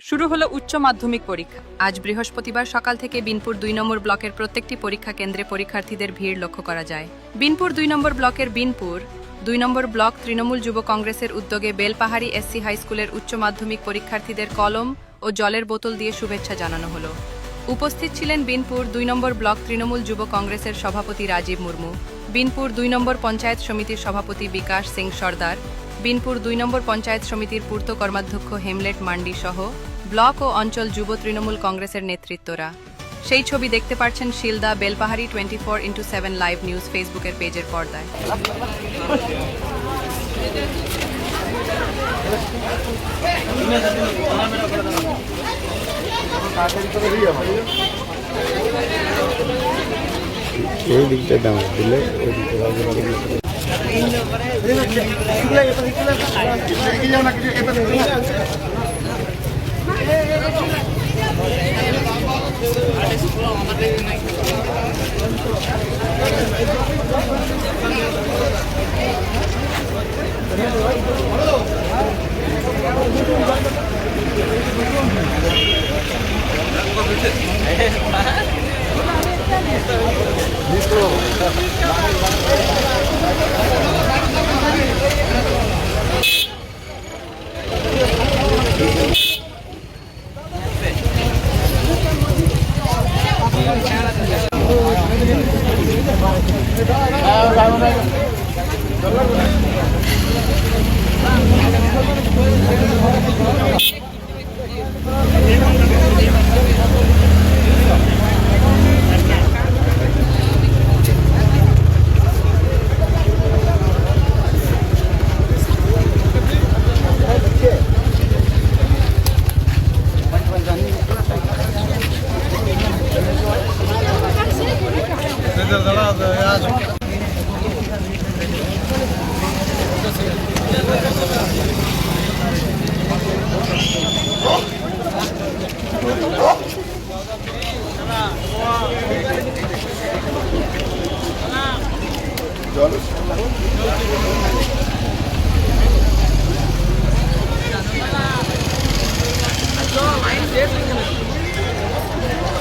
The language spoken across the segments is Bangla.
শুরু হলো উচ্চ মাধ্যমিক পরীক্ষা। আজ বৃহস্পতিবার সকাল থেকে বিনপুর ২ নম্বর ব্লকের প্রত্যেকটি পরীক্ষা কেন্দ্রে পরীক্ষার্থীদের ভিড় লক্ষ্য করা যায়। বিনপুর ২ নম্বর ব্লকের বিনপুর ২ নম্বর ব্লক তৃণমূল যুব কংগ্রেসের উদ্যোগে বেলপাহাড়ি এসসি হাই স্কুলের উচ্চ মাধ্যমিক পরীক্ষার্থীদের কলম ও জলের বোতল দিয়ে শুভেচ্ছা জানানো হলো। উপস্থিত ছিলেন বিনপুর ২ নম্বর ব্লক তৃণমূল যুব কংগ্রেসের সভাপতি রাজীব মুর্মু, বিনপুর ২ নম্বর পঞ্চায়েত সমিতির সভাপতি বিকাশ সিং সর্দার, বিনপুর ২ নম্বর পঞ্চায়েত সমিতির পূর্ত কর্মাধ্যক্ষ হেমলেট মান্ডি সহ ব্লক ও অঞ্চল যুব তৃণমূল কংগ্রেসের নেতৃত্বরা। সেই ছবি দেখতে পাচ্ছেন Shilda Belpahari 24x7 live news ফেসবুকের পেজের পর্দায়। এই দিকটা দাম দিলে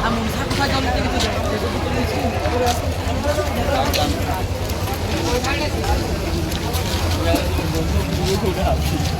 Hãy subscribe cho kênh Ghiền Mì Gõ để không bỏ lỡ những video hấp dẫn.